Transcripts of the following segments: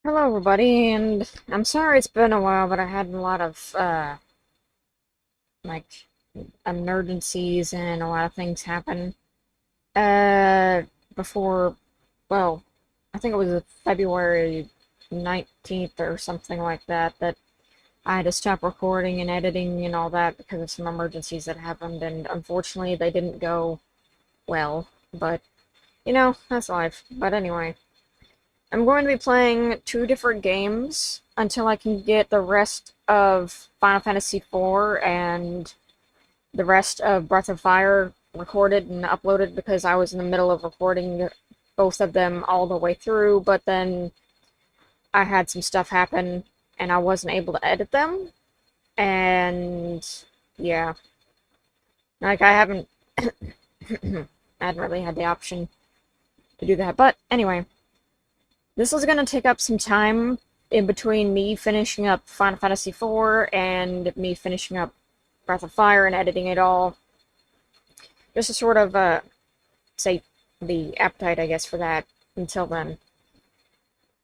Hello, everybody, and I'm sorry it's been a while, but I had a lot of, like, emergencies and a lot of things happen, uh, before, well, I think it was February 19th or something like that, that I had to stop recording and editing and all that because of some emergencies that happened, and unfortunately they didn't go well, but, that's life. But anyway. I'm going to be playing two different games until I can get the rest of Final Fantasy IV and the rest of Breath of Fire recorded and uploaded because I was in the middle of recording both of them all the way through, but then I had some stuff happen and I wasn't able to edit them. And yeah, like I hadn't really had the option to do that. But anyway. This is going to take up some time in between me finishing up Final Fantasy IV and me finishing up Breath of Fire and editing it all. Just to sort of, save the appetite, I guess, for that until then.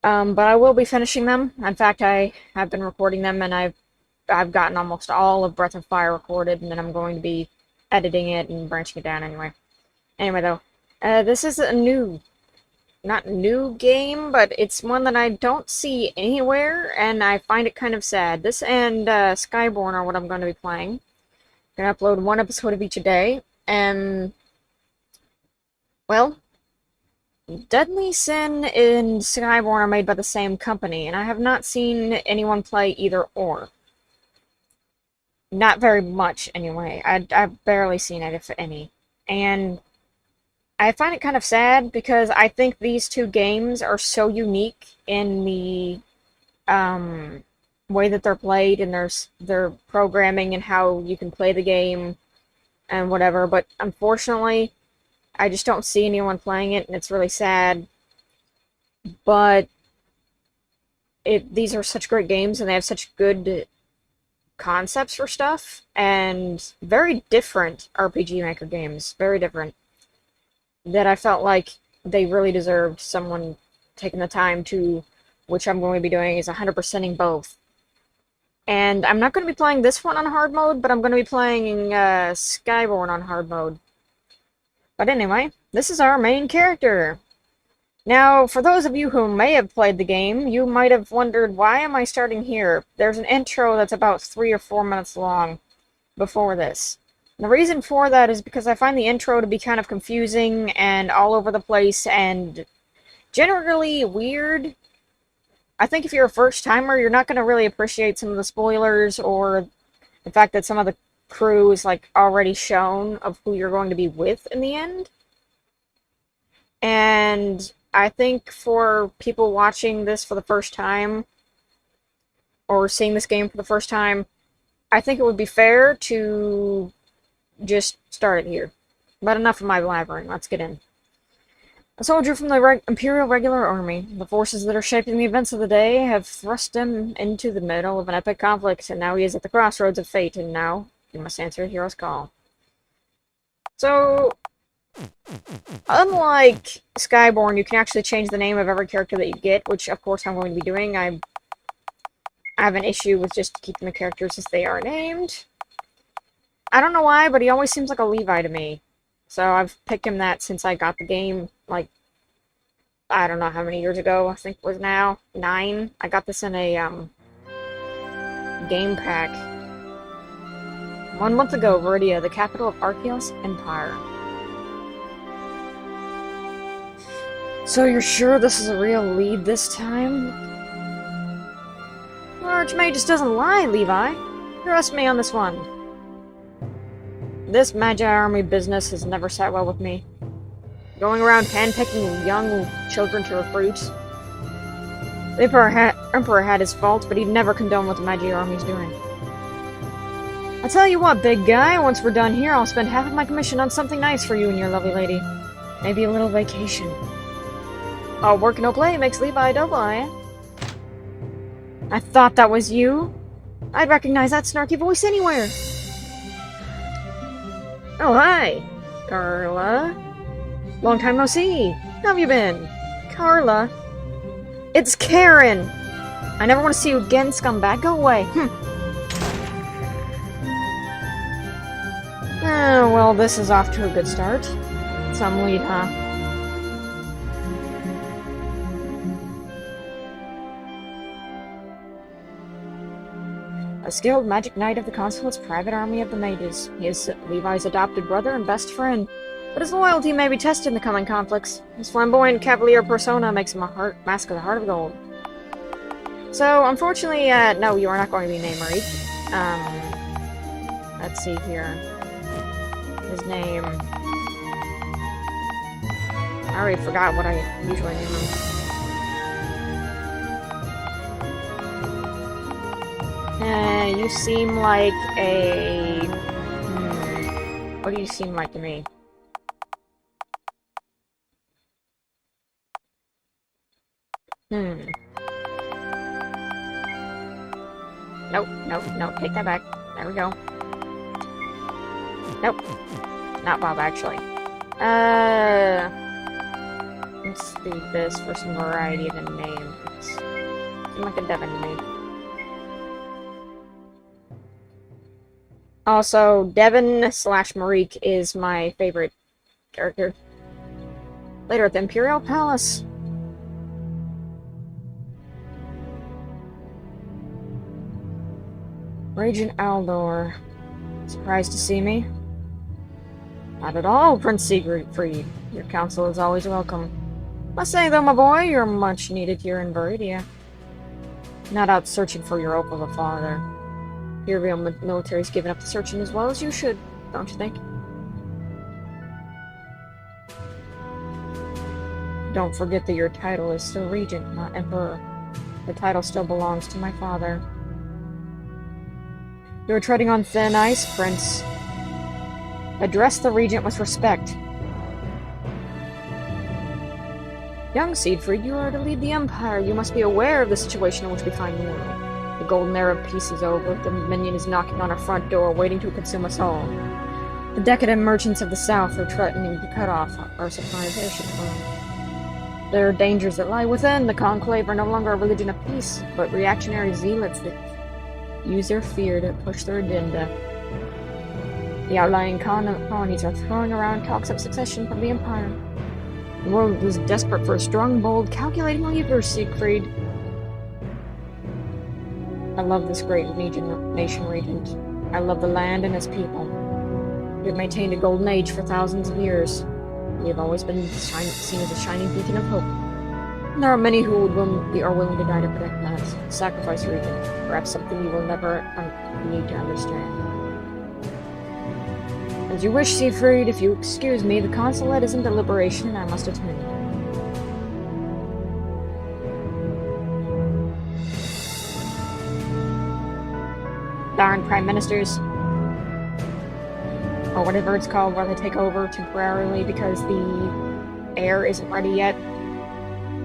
But I will be finishing them. In fact, I have been recording them, and I've gotten almost all of Breath of Fire recorded, and then I'm going to be editing it and branching it down anyway. Anyway, though, this is a not new game, but it's one that I don't see anywhere, and I find it kind of sad. This and Skyborn are what I'm going to be playing. I'm going to upload one episode of each a day, and, well, Deadly Sin and Skyborn are made by the same company, and I have not seen anyone play either or. Not very much, anyway. I've barely seen it, if any. And I find it kind of sad because I think these two games are so unique in the way that they're played and their programming and how you can play the game and whatever. But unfortunately, I just don't see anyone playing it, and it's really sad. But these are such great games, and they have such good concepts for stuff, and very different RPG Maker games. Very different. That I felt like they really deserved someone taking the time to, which I'm going to be doing, is 100%ing both. And I'm not going to be playing this one on hard mode, but I'm going to be playing Skyborn on hard mode. But anyway, this is our main character. Now, for those of you who may have played the game, you might have wondered, why am I starting here? There's an intro that's about 3 or 4 minutes long before this. The reason for that is because I find the intro to be kind of confusing and all over the place and generally weird. I think if you're a first-timer, you're not going to really appreciate some of the spoilers or the fact that some of the crew is like already shown of who you're going to be with in the end. And I think for people watching this for the first time or seeing this game for the first time, I think it would be fair to just start it here. But enough of my blabbering, let's get in. A soldier from the Imperial Regular Army. The forces that are shaping the events of the day have thrust him into the middle of an epic conflict, and now he is at the crossroads of fate, and now he must answer a hero's call. So, unlike Skyborn, you can actually change the name of every character that you get, which of course I'm going to be doing. I have an issue with just keeping the characters as they are named. I don't know why, but he always seems like a Levi to me. So I've picked him that since I got the game, like, I don't know how many years ago, I think it was now 9. I got this in a, game pack. 1 month ago, Viridia, the capital of Archaeos Empire. So you're sure this is a real lead this time? Archmage just doesn't lie, Levi. Trust me on this one. This Magi Army business has never sat well with me. Going around handpicking young children to recruit. The Emperor had his faults, but he'd never condone what the Magi Army's doing. I'll tell you what, big guy, once we're done here, I'll spend half of my commission on something nice for you and your lovely lady. Maybe a little vacation. All work no play makes Levi double, eh? I thought that was you. I'd recognize that snarky voice anywhere. Oh, hi, Carla. Long time no see. How have you been? Carla. It's Karen! I never want to see you again, scumbag. Go away. Well, this is off to a good start. Some lead, huh? A skilled magic knight of the Consulate's private army of the mages. He is Levi's adopted brother and best friend, but his loyalty may be tested in the coming conflicts. His flamboyant cavalier persona makes him a mask of the heart of gold. So, unfortunately, no, you are not going to be named Marie. Let's see here. His name... I already forgot what I usually name him. You seem like a... What do you seem like to me? Nope, take that back. There we go. Nope. Not Bob, actually. Let's do this for some variety of a name. Seem like a Devin to me. Also, Devin/Marique is my favorite character. Later at the Imperial Palace. Regent Aldor. Surprised to see me? Not at all, Prince Siegfried. Your counsel is always welcome. Must say though, my boy, you're much needed here in Viridia. Not out searching for your opal father. Your real military's given up the searching as well as you should, don't you think? Don't forget that your title is still Regent, not Emperor. The title still belongs to my father. You are treading on thin ice, Prince. Address the Regent with respect. Young Siegfried, you are to lead the Empire. You must be aware of the situation in which we find the world. The golden era of peace is over. The Minion is knocking on our front door, waiting to consume us all. The decadent merchants of the South are threatening to cut off our supply of airship flow. There are dangers that lie within. The Conclave are no longer a religion of peace, but reactionary zealots that use their fear to push their agenda. The outlying colonies are throwing around talks of succession from the Empire. The world is desperate for a strong, bold, calculating leader, Siegfried. I love this great nation, Regent. I love the land and its people. We have maintained a golden age for thousands of years. We have always been seen as a shining beacon of hope. And there are many who are willing to die to protect that. Sacrifice, Regent. Perhaps something you will never need to understand. As you wish, Siegfried. If you excuse me, the consulate is in deliberation and I must attend. Darn prime ministers. Or whatever it's called, where they take over temporarily because the heir isn't ready yet.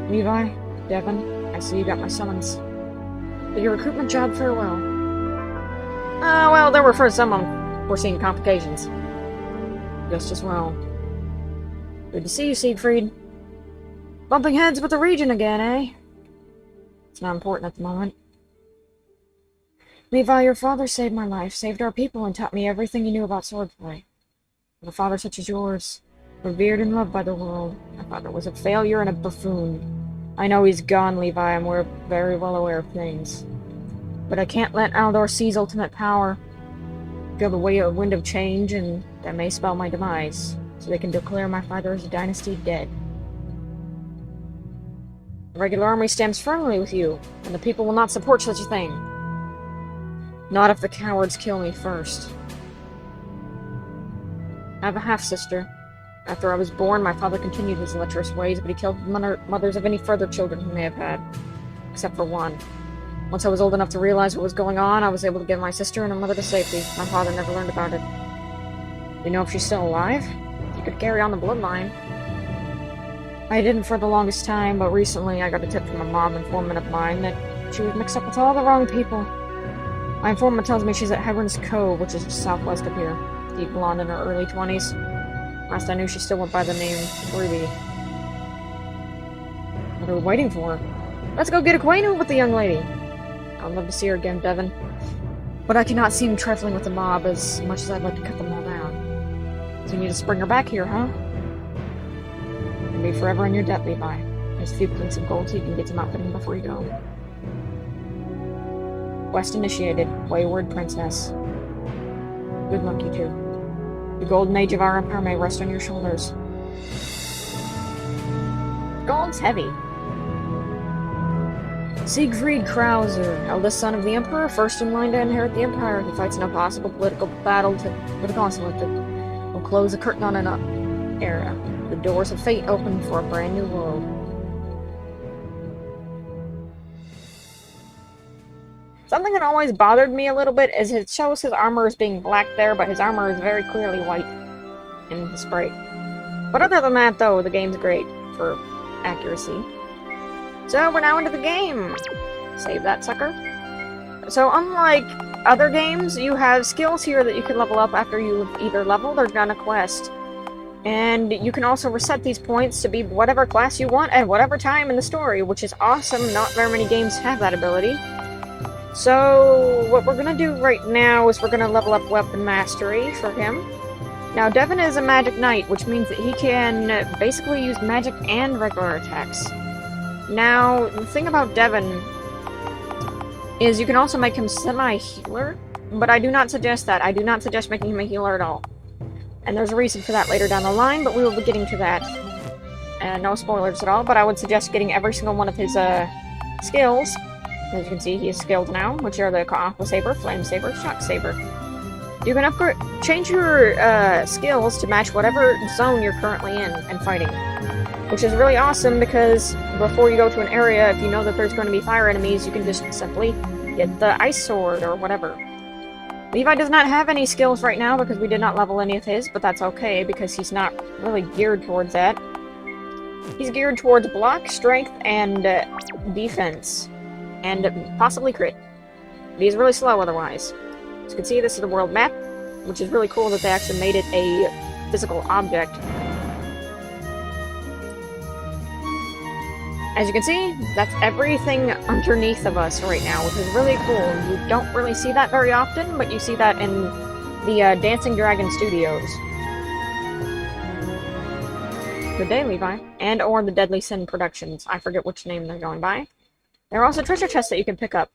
Levi, Devin, I see you got my summons. But your recruitment job, farewell. Well, there were for some unforeseen complications. Just as well. Good to see you, Siegfried. Bumping heads with the Regent again, eh? It's not important at the moment. Levi, your father saved my life, saved our people, and taught me everything he knew about swordplay. With a father such as yours, revered and loved by the world, my father was a failure and a buffoon. I know he's gone, Levi, and we're very well aware of things. But I can't let Aldor seize ultimate power. Feel the wind of change, and that may spell my demise, so they can declare my father's dynasty dead. The regular army stands firmly with you, and the people will not support such a thing. Not if the cowards kill me first. I have a half-sister. After I was born, my father continued his lecherous ways, but he killed the mothers of any further children he may have had, except for one. Once I was old enough to realize what was going on, I was able to get my sister and her mother to safety. My father never learned about it. Do you know if she's still alive? You could carry on the bloodline. I didn't for the longest time, but recently I got a tip from a mob informant of mine that she was mixed up with all the wrong people. My informant tells me she's at Heron's Cove, which is just southwest of here. Deep blonde in her early 20s. Last I knew, she still went by the name Ruby. What are we waiting for? Let's go get acquainted with the young lady. I'd love to see her again, Devon. But I cannot seem trifling with the mob as much as I'd like to cut them all down. So you need to bring her back here, huh? You'll be forever in your debt, Levi. There's a few planks of gold so you can get some outfitting before you go. Quest initiated. Wayward Princess. Good luck, you two. The golden age of our empire may rest on your shoulders. Gold's heavy. Siegfried Krauser, eldest son of the Emperor, first in line to inherit the Empire. He fights an impossible political battle with a consulate that will close the curtain on an era. The doors of fate open for a brand new world. Something that always bothered me a little bit is it shows his armor as being black there, but his armor is very clearly white in the sprite. But other than that, though, the game's great for accuracy. So we're now into the game. Save that sucker. So unlike other games, you have skills here that you can level up after you've either leveled or done a quest. And you can also reset these points to be whatever class you want at whatever time in the story, which is awesome. Not very many games have that ability. So what we're gonna do right now is we're gonna level up Weapon Mastery for him. Now Devon is a Magic Knight, which means that he can basically use magic and regular attacks. Now, the thing about Devon is you can also make him semi-healer, but I do not suggest that. I do not suggest making him a healer at all. And there's a reason for that later down the line, but we will be getting to that. No spoilers at all, but I would suggest getting every single one of his skills. As you can see, he is skilled now, which are the Aqua Saber, Flame Saber, Shock Saber. You can change your skills to match whatever zone you're currently in and fighting. Which is really awesome because before you go to an area, if you know that there's going to be fire enemies, you can just simply get the Ice Sword or whatever. Levi does not have any skills right now because we did not level any of his, but that's okay because he's not really geared towards that. He's geared towards block, strength, and defense. And possibly crit. But he's really slow otherwise. As you can see, this is the world map, which is really cool that they actually made it a physical object. As you can see, that's everything underneath of us right now, which is really cool. You don't really see that very often, but you see that in the Dancing Dragon Studios. Good day, Levi. And or the Deadly Sin Productions. I forget which name they're going by. There are also treasure chests that you can pick up.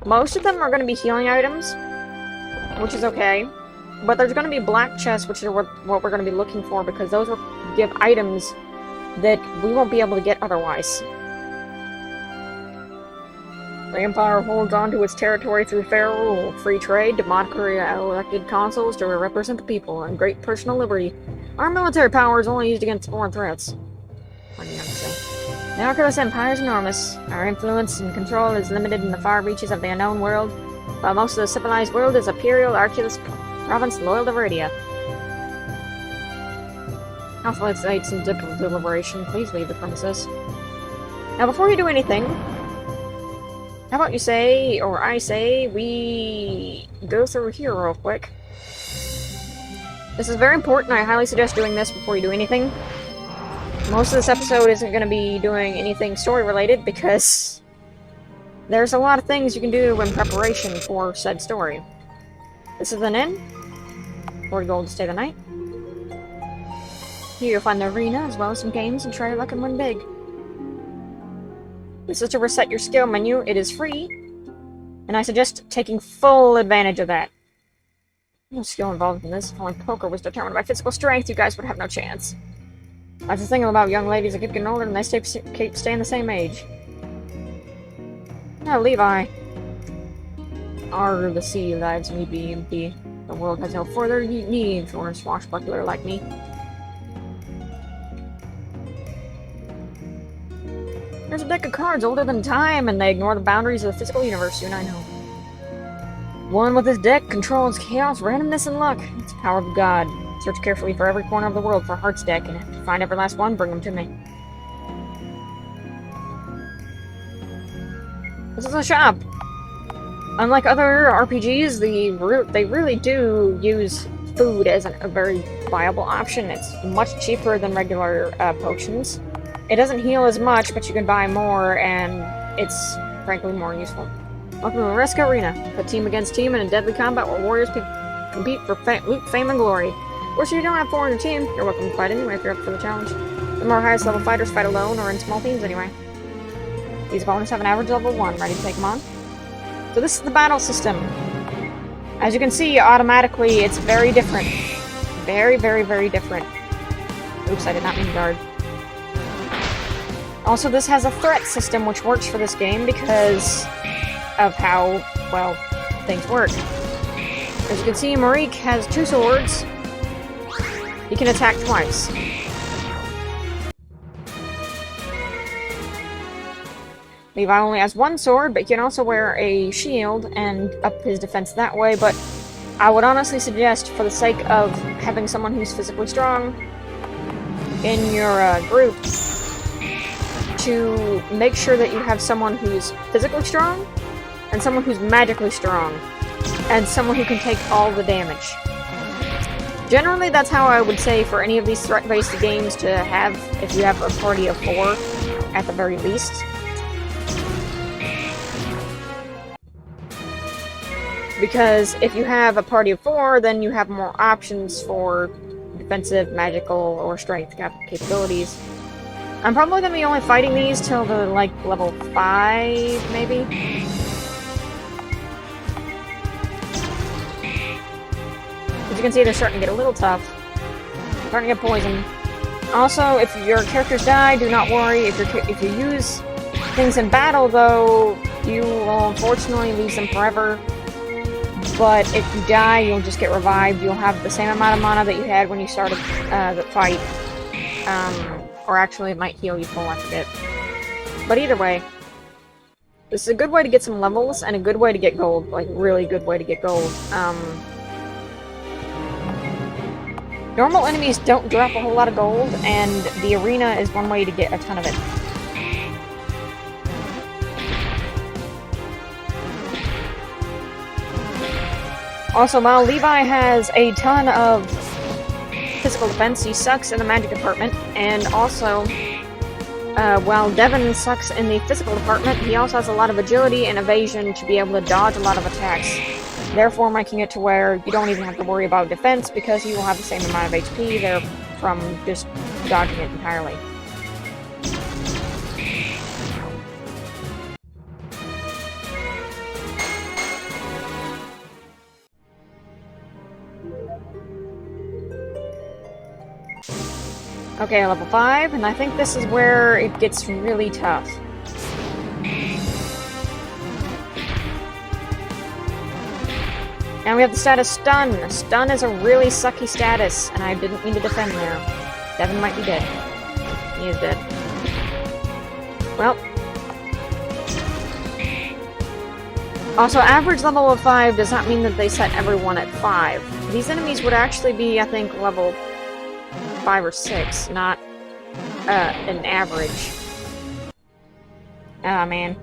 Most of them are going to be healing items, which is okay. But there's going to be black chests, which are what we're going to be looking for, because those will give items that we won't be able to get otherwise. The Empire holds on to its territory through fair rule, free trade, democracy, elected consuls to represent the people, and great personal liberty. Our military power is only used against foreign threats. What do you have to say? The Arculus Empire is enormous. Our influence and control is limited in the far reaches of the unknown world, while most of the civilized world is Imperial Arculus province loyal to Viridia. Council insights and deliberation. Please leave the premises. Now, before you do anything, how about you say, or I say, we go through here real quick. This is very important. I highly suggest doing this before you do anything. Most of this episode isn't going to be doing anything story-related because there's a lot of things you can do in preparation for said story. This is an inn. 40 gold to stay the night. Here you'll find the arena, as well as some games, and try your luck and win big. This is to reset your skill menu. It is free, and I suggest taking full advantage of that. No skill involved in this. If only poker was determined by physical strength, you guys would have no chance. That's the thing about young ladies that keep getting older and they keep staying the same age. Now, Levi. The sea lives me be. The world has no further need for a swashbuckler like me. There's a deck of cards older than time, and they ignore the boundaries of the physical universe, you and I know. One with this deck controls chaos, randomness, and luck. It's the power of God. Search carefully for every corner of the world for Heart's deck, and if you find every last one, bring them to me. This is a shop. Unlike other RPGs, they really do use food as a very viable option. It's much cheaper than regular potions. It doesn't heal as much, but you can buy more, and it's frankly more useful. Welcome to the Reska Arena, a team against team in a deadly combat where warriors compete for loot, fame, and glory. Of course, if you don't have 4 on your team, you're welcome to fight anyway if you're up for the challenge. The more highest level fighters fight alone or in small teams anyway. These opponents have an average level 1. Ready to take them on? So this is the battle system. As you can see, automatically, it's very different. Very, very, very different. Oops, I did not mean to guard. Also, this has a threat system which works for this game because of how, well, things work. As you can see, Mariq has 2 swords. He can attack twice. Levi only has 1 sword, but he can also wear a shield and up his defense that way, but I would honestly suggest, for the sake of having someone who's physically strong in your group, to make sure that you have someone who's physically strong, and someone who's magically strong, and someone who can take all the damage. Generally, that's how I would say for any of these threat-based games to have, if you have a party of 4, at the very least. Because if you have a party of 4, then you have more options for defensive, magical, or strength capabilities. I'm probably going to be only fighting these till the, like, level 5, maybe? As you can see, they're starting to get a little tough. Starting to get poisoned. Also, if your characters die, do not worry. If you use things in battle, though, you will unfortunately lose them forever. But if you die, you'll just get revived. You'll have the same amount of mana that you had when you started the fight. Or actually, it might heal you full, I forget. But either way, this is a good way to get some levels, and a good way to get gold. Like, really good way to get gold. Normal enemies don't drop a whole lot of gold, and the arena is one way to get a ton of it. Also, while Levi has a ton of physical defense, he sucks in the magic department, and also, while Devin sucks in the physical department, he also has a lot of agility and evasion to be able to dodge a lot of attacks, therefore making it to where you don't even have to worry about defense because you will have the same amount of HP there from just dodging it entirely. Okay, level 5, and I think this is where it gets really tough. Now we have the status Stun. Stun is a really sucky status, and I didn't mean to defend there. Devin might be dead. He is dead. Well. Also, average level of 5 does not mean that they set everyone at 5. These enemies would actually be, I think, level 5 or 6, not an average. Ah, man.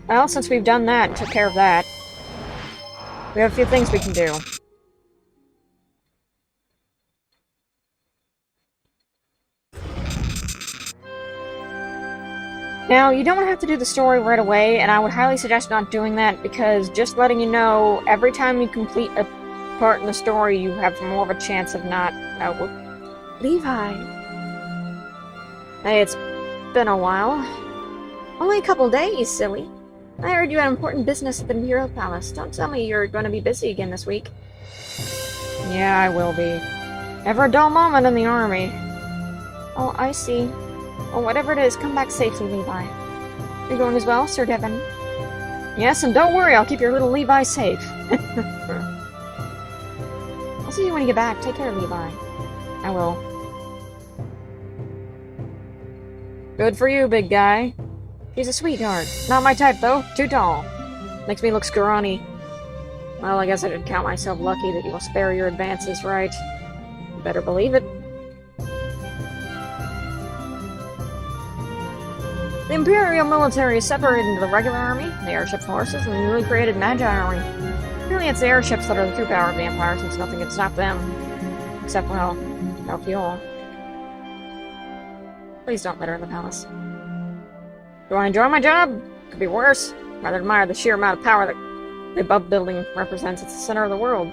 Well, since we've done that and took care of that, we have a few things we can do. Now, you don't have to do the story right away, and I would highly suggest not doing that, because just letting you know, every time you complete a part in the story, you have more of a chance of not... Levi! Hey, it's been a while. Only a couple days, silly. I heard you had important business at the Imperial Palace. Don't tell me you're going to be busy again this week. Yeah, I will be. Never a dull moment in the army. Oh, I see. Well, whatever it is, come back safely, Levi. You're going as well, Sir Devin? Yes, and don't worry, I'll keep your little Levi safe. I'll see you when you get back. Take care, Levi. I will. Good for you, big guy. He's a sweetheart. Not my type, though. Too tall. Makes me look scrawny. Well, I guess I should count myself lucky that you will spare your advances, right? You better believe it. The Imperial military is separated into the regular army, the airship forces, and the newly created Magi army. Imperial Mainly it's the airships that are the true power of the Empire, since nothing can stop them. Except, well, no fuel. Please don't litter in the palace. Do I enjoy my job? Could be worse. Rather admire the sheer amount of power that the above building represents. It's the center of the world.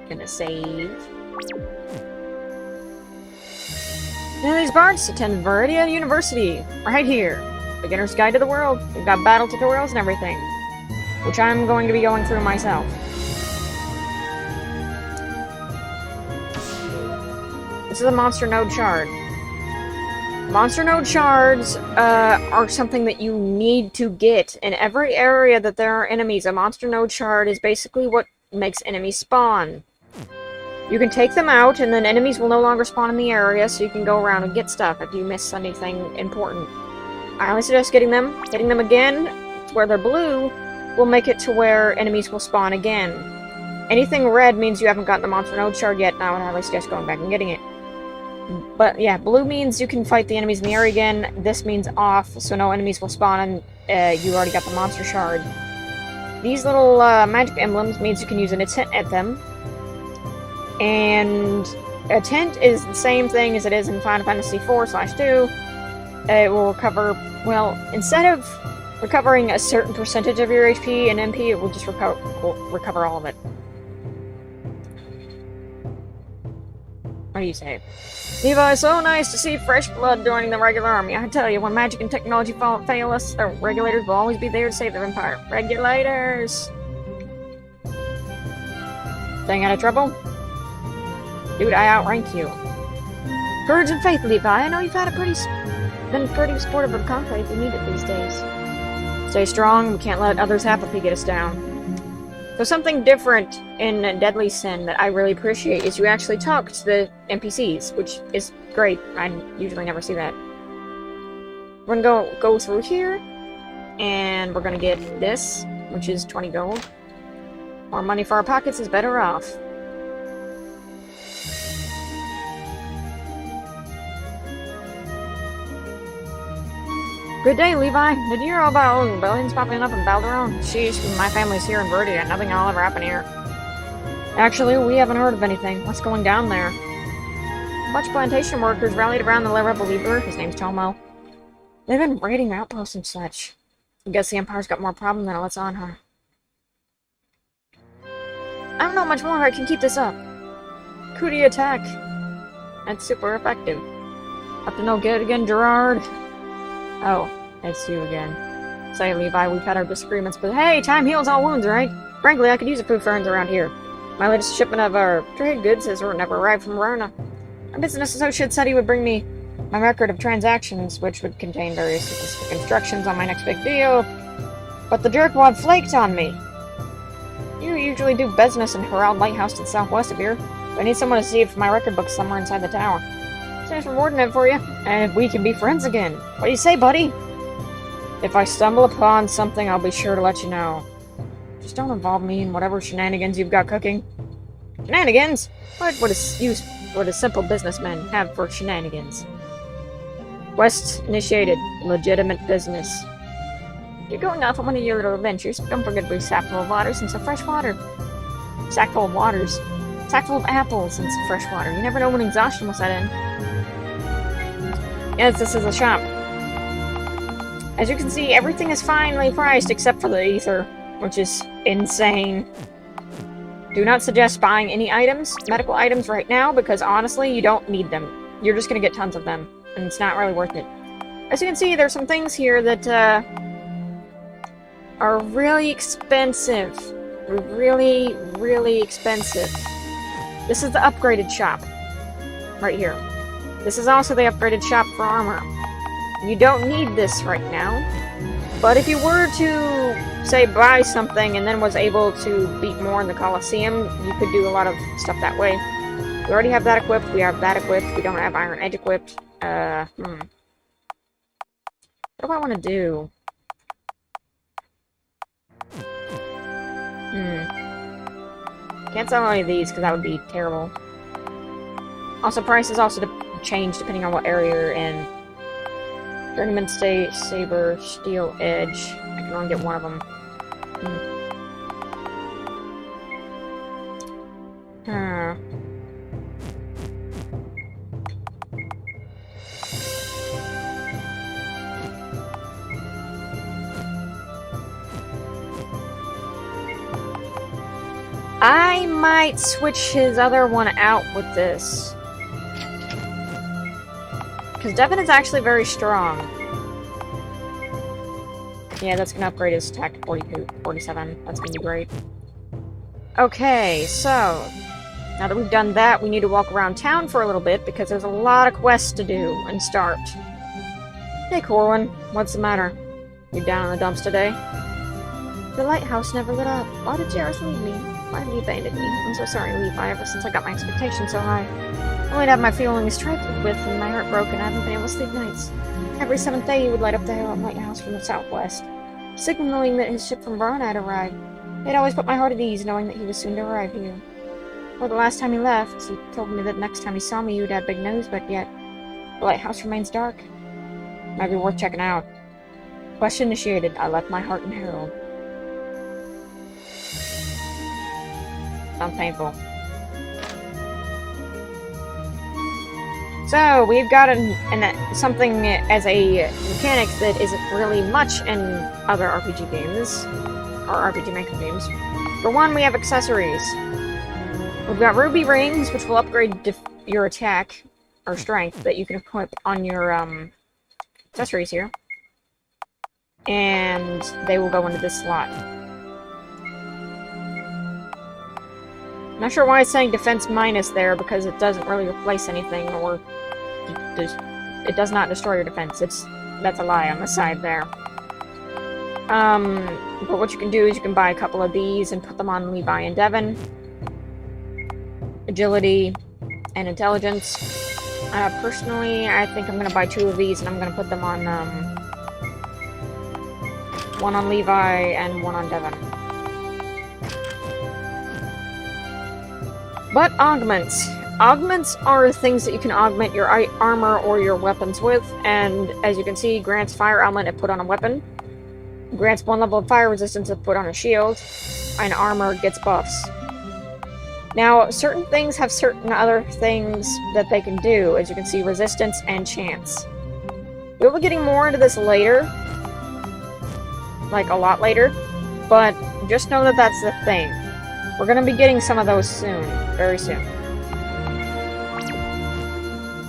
Gonna save. Now these bards attend Viridia University. Right here. Beginner's Guide to the World. We've got battle tutorials and everything. Which I'm going to be going through myself. This is a Monster Node Shard. Monster Node Shards are something that you need to get. In every area that there are enemies, a Monster Node Shard is basically what makes enemies spawn. You can take them out, and then enemies will no longer spawn in the area, so you can go around and get stuff if you miss anything important. I highly suggest getting them. Getting them again, where they're blue, will make it to where enemies will spawn again. Anything red means you haven't gotten the Monster Node Shard yet, and I would highly suggest going back and getting it. But yeah, blue means you can fight the enemies in the area again. This means off, so no enemies will spawn, and you already got the Monster Shard. These little magic emblems means you can use an attent at them. And a tent is the same thing as it is in Final Fantasy IV/2. It will recover, well, instead of recovering a certain percentage of your HP and MP, it will just recover all of it. What do you say? Levi, so nice to see fresh blood joining the regular army. I tell you, when magic and technology fail us, the regulators will always be there to save the Empire. Regulators! Staying out of trouble? Dude, I outrank you. Courage and faith, Levi. I know you've been pretty supportive of Conclave. We need it these days. Stay strong. We can't let others' apathy get us down. So something different in Deadly Sin that I really appreciate is you actually talk to the NPCs, which is great. I usually never see that. We're gonna go through here, and we're gonna get this, which is 20 gold. More money for our pockets is better off. Good day, Levi. Did you hear all about all the rebellions popping up in Balderon? Sheesh, my family's here in Viridia. Nothing will ever happen here. Actually, we haven't heard of anything. What's going down there? A bunch of plantation workers rallied around the rebel leader. His name's Tomo. They've been raiding outposts and such. I guess the Empire's got more problem than it lets on, huh? I don't know much more. I can keep this up. Cootie attack. That's super effective. Up to no good again, Gerard. Oh, it's you again. Say, Levi, we've had our disagreements, but hey, time heals all wounds, right? Frankly, I could use a few ferns around here. My latest shipment of our trade goods has never arrived from Verona. My business associate said he would bring me my record of transactions, which would contain various specific instructions on my next big deal. But the jerkwad flaked on me. You usually do business in Herald Lighthouse to the southwest of here. So I need someone to see if my record book's somewhere inside the tower. Thanks for rewarding it for you, and we can be friends again. What do you say, buddy? If I stumble upon something, I'll be sure to let you know. Just don't involve me in whatever shenanigans you've got cooking. Shenanigans? What would a simple businessman have for shenanigans? Quest initiated. Legitimate business. You're going off on one of your little adventures. Don't forget to bring a sack full of waters and some fresh water. Sack full of waters. Sack full of apples and some fresh water. You never know when exhaustion will set in. Yes, this is a shop. As you can see, everything is finely priced except for the ether, which is insane. Do not suggest buying any items, medical items right now, because honestly, you don't need them. You're just gonna get tons of them, and it's not really worth it. As you can see, there's some things here that are really expensive. Really, really expensive. This is the upgraded shop. Right here. This is also the upgraded shop for armor. You don't need this right now. But if you were to, say, buy something and then was able to beat more in the Colosseum, you could do a lot of stuff that way. We already have that equipped. We have that equipped. We don't have Iron Edge equipped. What do I want to do? Can't sell any of these because that would be terrible. Also, prices also change depending on what area you're in. Journeyman Saber, Steel Edge. I can only get one of them. Huh. I might switch his other one out with this. Because Devin is actually very strong. Yeah, that's gonna upgrade his attack to 47. That's gonna be great. Okay, so now that we've done that, we need to walk around town for a little bit because there's a lot of quests to do and start. Hey, Corwin, what's the matter? You down in the dumps today? The lighthouse never lit up. Why did Jareth leave me? Why did he abandon me? I'm so sorry, Levi, ever since I got my expectations so high. Only to have my feelings trifled with and my heart broken, I haven't been able to sleep nights. Every 7th day he would light up the lighthouse from the southwest, signaling that his ship from Varna had arrived. It always put my heart at ease, knowing that he was soon to arrive here. Well, the last time he left, he told me that next time he saw me, you'd have big news, but yet the lighthouse remains dark. Might be worth checking out. Quest initiated. I left my heart in Herald. Sounds painful. So, we've got something as a mechanic that isn't really much in other RPG games, or RPG Maker games. For one, we have accessories. We've got ruby rings, which will upgrade your attack, or strength, that you can equip on your accessories here. And they will go into this slot. Not sure why it's saying defense minus there, because it doesn't really replace anything, or it does not destroy your defense. That's a lie on the side there. But what you can do is you can buy a couple of these and put them on Levi and Devin. Agility and intelligence. Personally, I think I'm going to buy 2 of these and I'm going to put them on, one on Levi and one on Devin. But augments. Augments are things that you can augment your armor or your weapons with, and as you can see, grants fire element if put on a weapon, grants 1 level of fire resistance if put on a shield, and armor gets buffs. Now, certain things have certain other things that they can do, as you can see, resistance and chance. We'll be getting more into this later, like a lot later, but just know that that's the thing. We're going to be getting some of those soon, very soon.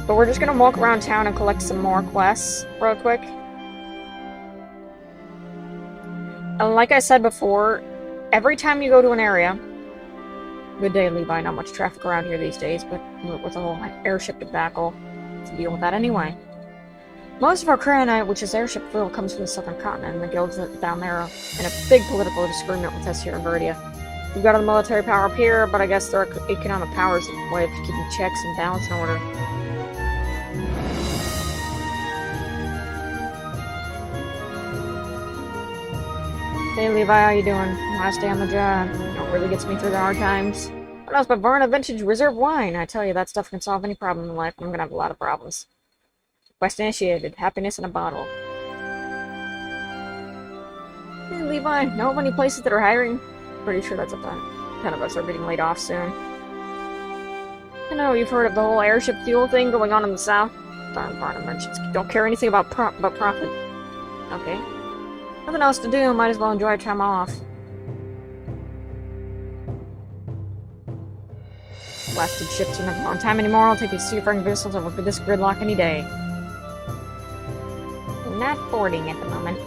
But we're just going to walk around town and collect some more quests real quick. And like I said before, every time you go to an area... Good day, Levi. Not much traffic around here these days, but with the whole airship debacle, to deal with that anyway. Most of our Kharonite, which is airship fuel, comes from the southern continent, and the guilds down there are in a big political disagreement with us here in Viridia. We've got the military power up here, but I guess their economic power is a way of keeping checks and balance in order. Hey Levi, how you doing? Last day on the job. You know, it really gets me through the hard times. What else but Varna Vintage Reserve Wine? I tell you, that stuff can solve any problem in life. I'm gonna have a lot of problems. Quest initiated. Happiness in a bottle. Hey Levi, know of any places that are hiring? Pretty sure that's a 10 of us are getting laid off soon. I know you've heard of the whole airship fuel thing going on in the south. Darn Varna merchants don't care anything about profit. Okay. Nothing else to do, might as well enjoy time off. Blasted ships are never on time anymore. I'll take these seafaring vessels over this gridlock any day. Not boarding at the moment.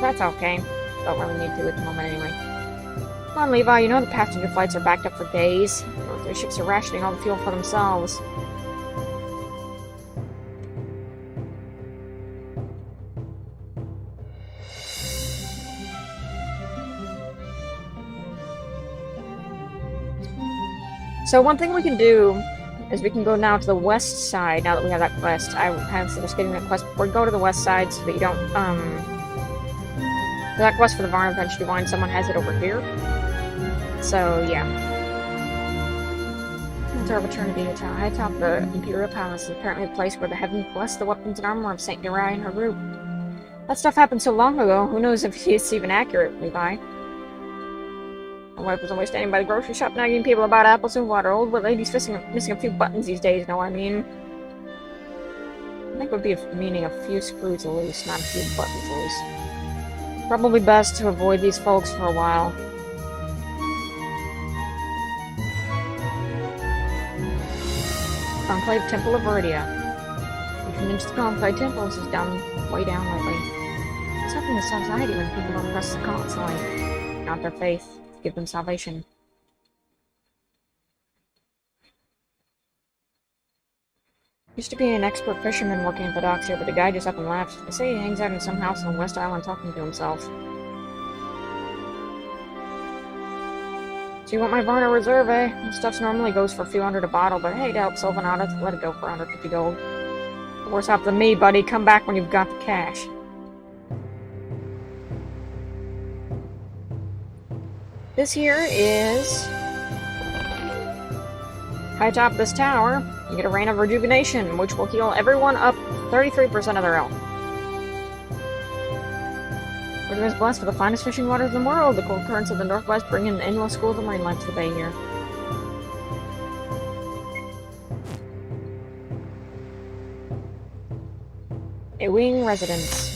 That's okay. Don't really need to at the moment anyway. Come on, Levi, you know the passenger flights are backed up for days. Their ships are rationing all the fuel for themselves. So one thing we can do is we can go now to the west side, now that we have that quest. I have suggest getting that quest before we go to the west side so that you don't, that quest for the Varna Vintage Divine, someone has it over here. So, yeah. Center of Eternity, high atop the Imperial Palace, is apparently the place where the heavens bless the weapons and armor of Saint Uri and her group. That stuff happened so long ago, who knows if it's even accurate, Levi. My wife was always standing by the grocery shop nagging people about apples and water. Old ladies missing a few buttons these days, know what I mean? I think it would be meaning a few screws loose, not a few buttons loose. Probably best to avoid these folks for a while. Conclave Temple of Viridia. Entering into the Conclave Temple is way down lately. What's happening to society when people don't trust the constantly? Not their faith. Give them salvation. Used to be an expert fisherman working at the docks here, but the guy just up and left. They say he hangs out in some house on West Island talking to himself. So you want my Varna Reserve, eh? This stuff normally goes for a few hundred a bottle, but hey, to help Sylvanata, let it go for 150 gold. Worse off than me, buddy. Come back when you've got the cash. This here is... high atop this tower, you get a Rain of Rejuvenation, which will heal everyone up 33% of their health. We're is blessed with the finest fishing waters in the world. The cold currents of the northwest bring in endless schools of marine life to the bay here. A wing residence.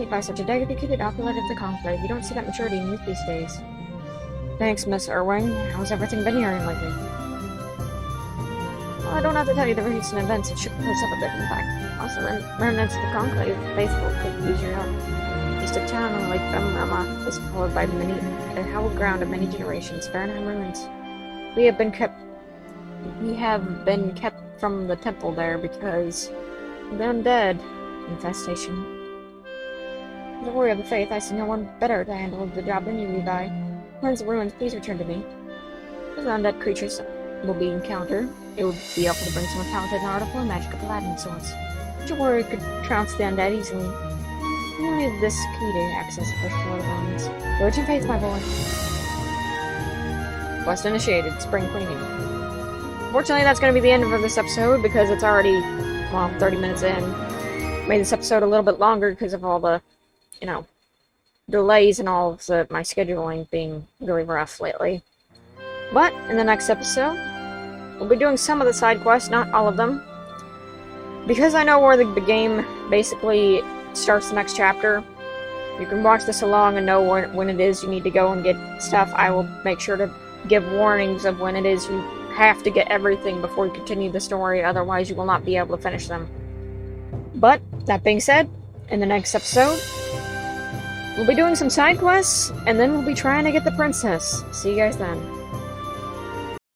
By such a dedicated opulent of the Conclave, you don't see that maturity in youth these days. Thanks, Miss Irwing. How's everything been here lately? Well, I don't have to tell you the recent events that shook the place up a bit, in fact. Also, remnants of the Conclave faithful could use your help. East of town on Lake Bemrama is followed by the hallowed ground of many generations, Fahrenheit ruins. We have been kept from the temple there because of the undead infestation. Don't worry of the faith, I see no one better to handle the job than you, Levi. Cleanse the ruins, please return to me. If the undead creatures will be encountered, it would be helpful to bring someone talented in art or magic of Aladdin sorts. Don't you worry, could trounce the undead easily. You only need this key to access the first floor of the ruins. Courage and faith, my boy. Quest initiated, spring cleaning. Unfortunately, that's going to be the end of this episode because it's already, 30 minutes in. Made this episode a little bit longer because of all the delays and all of my scheduling being really rough lately. But, in the next episode, we'll be doing some of the side quests, not all of them. Because I know where the game basically starts the next chapter, you can watch this along and know when it is you need to go and get stuff. I will make sure to give warnings of when it is you have to get everything before you continue the story, otherwise you will not be able to finish them. But, that being said, in the next episode, we'll be doing some side quests, and then we'll be trying to get the princess. See you guys then.